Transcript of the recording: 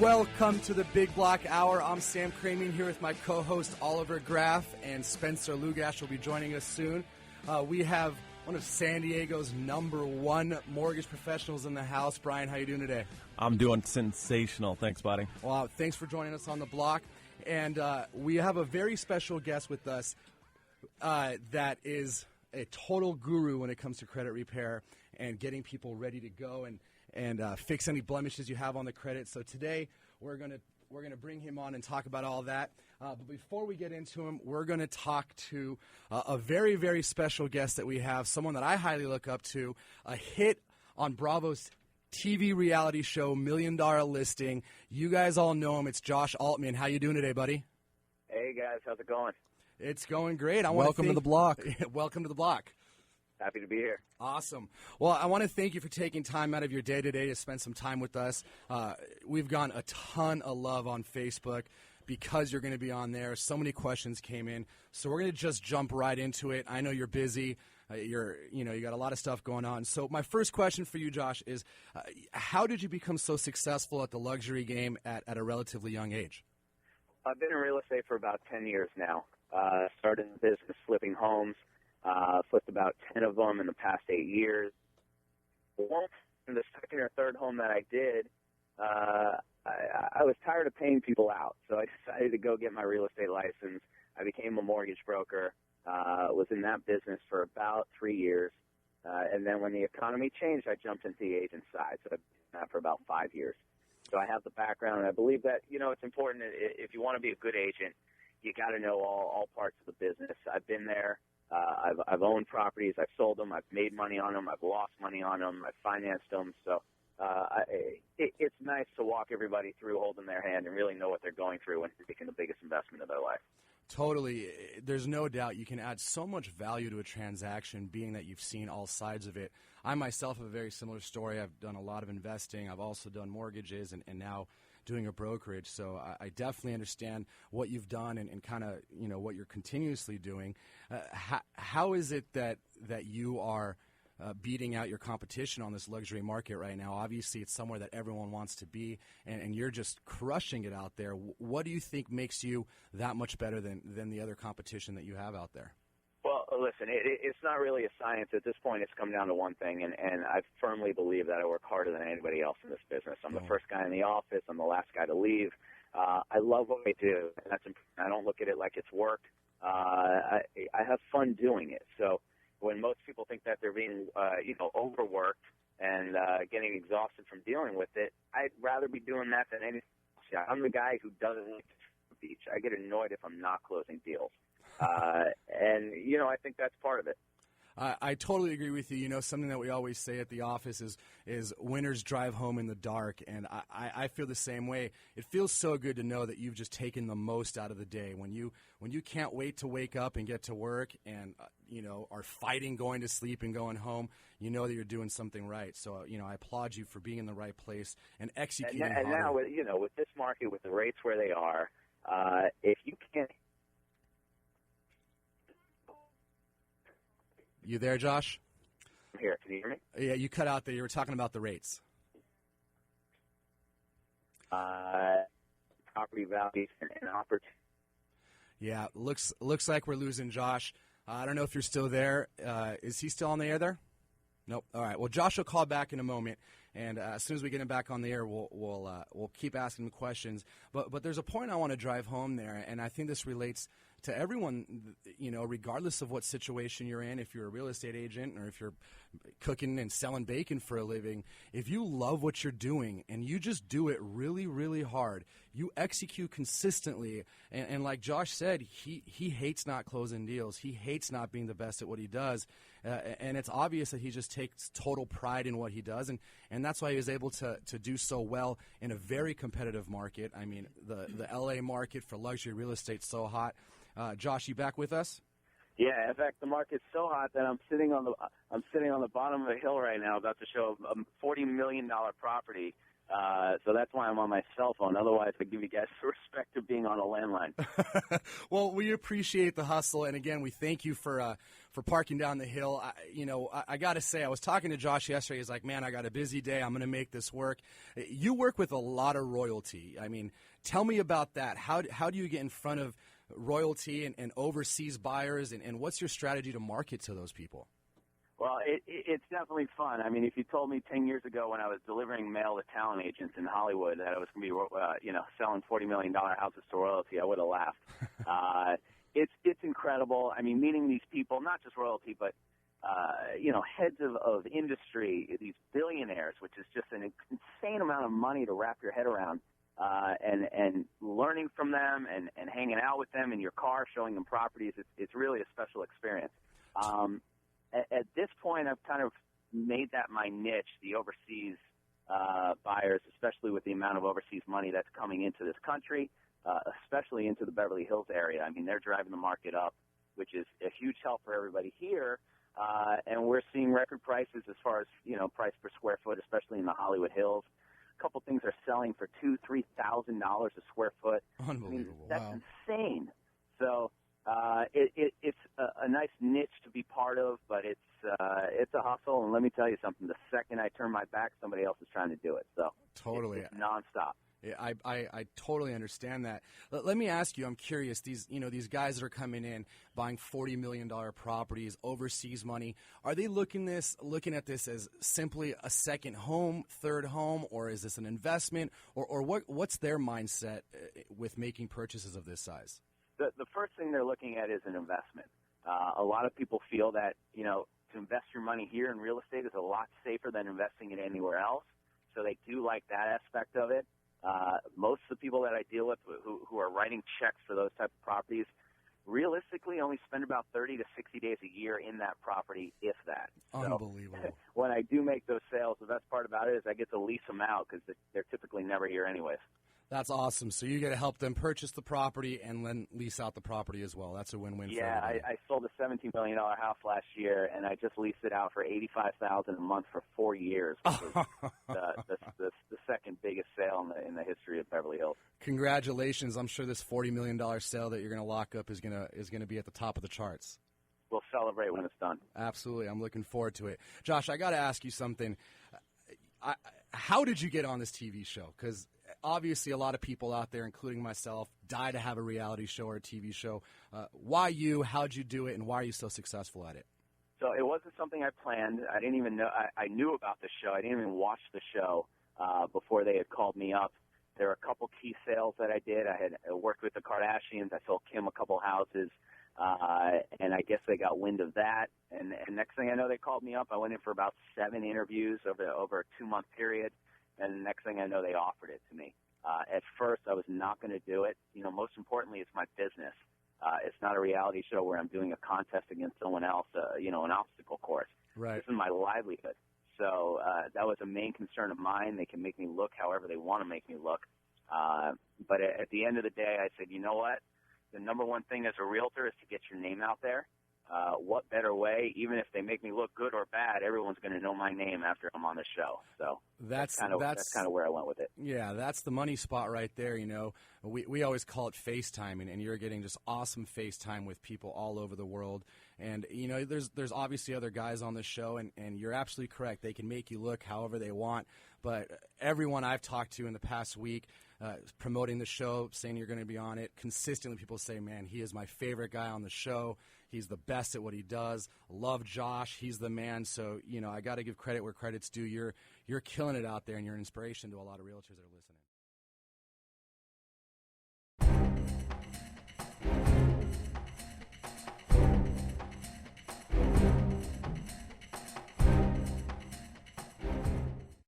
Welcome to the Big Block Hour. I'm Sam Craming here with my co-host Oliver Graff, and Spencer Lugash will be joining us soon. We have one of San Diego's #1 mortgage professionals in the house. Brian, how you doing today? I'm doing sensational. Thanks, buddy. Well, thanks for joining us on the block. And we have a very special guest with us that is a total guru when it comes to credit repair and getting people ready to go and fix any blemishes you have on the credit. So today we're gonna bring him on and talk about all that. But before we get into him, we're gonna talk to a very, very special guest that we have, someone that I highly look up to, a hit on Bravo's TV reality show, $1 Million Listing. You guys all know him. It's Josh Altman. How you doing today, buddy? Hey, guys. How's it going? It's going great. Welcome to the block. Welcome to the block. Happy to be here. Awesome. Well, I want to thank you for taking time out of your day today to spend some time with us. We've gotten a ton of love on Facebook because you're going to be on there. So many questions came in. So we're going to just jump right into it. I know you're busy. You got a lot of stuff going on. So my first question for you, Josh, is how did you become so successful at the luxury game at a relatively young age? I've been in real estate for about 10 years now. Started in the business flipping homes. Flipped about 10 of them in the past 8 years. In the second or third home that I did, I was tired of paying people out, so I decided to go get my real estate license. I became a mortgage broker. Was in that business for about 3 years, and then when the economy changed, I jumped into the agent side. So I've been that for about 5 years. So I have the background, and I believe that it's important if you want to be a good agent, you got to know all parts of the business. I've been there. I've owned properties. I've sold them. I've made money on them. I've lost money on them. I've financed them. So it's nice to walk everybody through holding their hand and really know what they're going through when they're making the biggest investment of their life. Totally. There's no doubt you can add so much value to a transaction, being that you've seen all sides of it. I myself have a very similar story. I've done a lot of investing. I've also done mortgages and now doing a brokerage. So I definitely understand what you've done and kind of, what you're continuously doing. How is it that you are beating out your competition on this luxury market right now? Obviously, it's somewhere that everyone wants to be, and you're just crushing it out there. What do you think makes you that much better than the other competition that you have out there? Well, listen, it's not really a science. At this point, it's come down to one thing, and I firmly believe that I work harder than anybody else in this business. I'm the first guy in the office. I'm the last guy to leave. I love what I do, and that's important. I don't look at it like it's work. I have fun doing it. So when most people think that they're being, overworked and getting exhausted from dealing with it, I'd rather be doing that than anything else. I'm the guy who doesn't like the beach. I get annoyed if I'm not closing deals. I think that's part of it. I totally agree with you. Something that we always say at the office is winners drive home in the dark, and I feel the same way. It feels so good to know that you've just taken the most out of the day. When you can't wait to wake up and get to work and, are fighting going to sleep and going home, you know that you're doing something right. So, I applaud you for being in the right place and executing harder. And now, with this market, with the rates where they are, if you can't. You there, Josh? I'm here. Can you hear me? Yeah, you cut out there. You were talking about the rates. Property values and opportunity. Yeah, looks like we're losing Josh. I don't know if you're still there. Is he still on the air there? Nope. All right. Well, Josh will call back in a moment, and as soon as we get him back on the air, we'll keep asking him questions. But there's a point I want to drive home there, and I think this relates to everyone, regardless of what situation you're in. If you're a real estate agent or if you're cooking and selling bacon for a living, if you love what you're doing and you just do it really, really hard, you execute consistently, and like Josh said, he hates not closing deals. He hates not being the best at what he does, and it's obvious that he just takes total pride in what he does, and that's why he was able to do so well in a very competitive market. I mean, the L.A. market for luxury real estate is so hot. Josh, you back with us? Yeah, in fact, the market's so hot that I'm sitting on the bottom of a hill right now, about to show a $40 million property So that's why I'm on my cell phone. Otherwise, I'd give you guys the respect of being on a landline. Well, we appreciate the hustle, and again, we thank you for parking down the hill. I got to say, I was talking to Josh yesterday. He's like, man, I got a busy day. I'm going to make this work. You work with a lot of royalty. I mean, tell me about that. How do you get in front of royalty and overseas buyers, and what's your strategy to market to those people? Well, it's definitely fun. I mean, if you told me 10 years ago when I was delivering mail to talent agents in Hollywood that I was going to be, selling $40 million houses to royalty, I would have laughed. It's incredible. I mean, meeting these people, not just royalty, but heads of industry, these billionaires, which is just an insane amount of money to wrap your head around, and learning from them and hanging out with them in your car, showing them properties. It's really a special experience. At this point, I've kind of made that my niche, the overseas buyers, especially with the amount of overseas money that's coming into this country, especially into the Beverly Hills area. I mean, they're driving the market up, which is a huge help for everybody here. And we're seeing record prices as far as, price per square foot, especially in the Hollywood Hills. A couple things are selling for $2,000-$3,000 a square foot. Unbelievable. That's wow. insane. So it's a nice niche to be part of, but it's a hustle. And let me tell you something: the second I turn my back, somebody else is trying to do it. So totally, it's nonstop. Yeah, I totally understand that. Let me ask you. I'm curious. These guys that are coming in buying $40 million properties, overseas money. Are they looking at this as simply a second home, third home, or is this an investment, or what's their mindset with making purchases of this size? The first thing they're looking at is an investment. A lot of people feel that, to invest your money here in real estate is a lot safer than investing it anywhere else. So they do like that aspect of it. Most of the people that I deal with who are writing checks for those type of properties realistically only spend about 30 to 60 days a year in that property, if that. Unbelievable. So, when I do make those sales, the best part about it is I get to lease them out because they're typically never here anyways. That's awesome. So you get to help them purchase the property and then lease out the property as well. That's a win-win for everybody. I sold a $17 million house last year, and I just leased it out for $85,000 a month for 4 years, which was the second biggest sale in the history of Beverly Hills. Congratulations. I'm sure this $40 million sale that you're going to lock up is going to be at the top of the charts. We'll celebrate when it's done. Absolutely. I'm looking forward to it. Josh, I got to ask you something. How did you get on this TV show? Because obviously a lot of people out there, including myself, die to have a reality show or a TV show. Why you? How'd you do it? And why are you so successful at it? So it wasn't something I planned. I didn't even know. I knew about the show. I didn't even watch the show before they had called me up. There were a couple key sales that I did. I had worked with the Kardashians. I sold Kim a couple houses. And I guess they got wind of that. And next thing I know, they called me up. I went in for about 7 interviews over a 2-month period. And the next thing I know, they offered it to me. At first, I was not going to do it. Most importantly, it's my business. It's not a reality show where I'm doing a contest against someone else, an obstacle course. Right. This is my livelihood. So that was a main concern of mine. They can make me look however they want to make me look. But at the end of the day, I said, you know what? The number one thing as a realtor is to get your name out there. What better way? Even if they make me look good or bad, everyone's going to know my name after I'm on the show. So that's kind of where I went with it. Yeah, that's the money spot right there. We always call it FaceTime, and you're getting just awesome FaceTime with people all over the world. And there's obviously other guys on the show, and you're absolutely correct. They can make you look however they want. But everyone I've talked to in the past week, promoting the show, saying you're going to be on it, consistently people say, man, he is my favorite guy on the show. He's the best at what he does. Love Josh. He's the man. So, I got to give credit where credit's due. You're killing it out there, and you're an inspiration to a lot of realtors that are listening.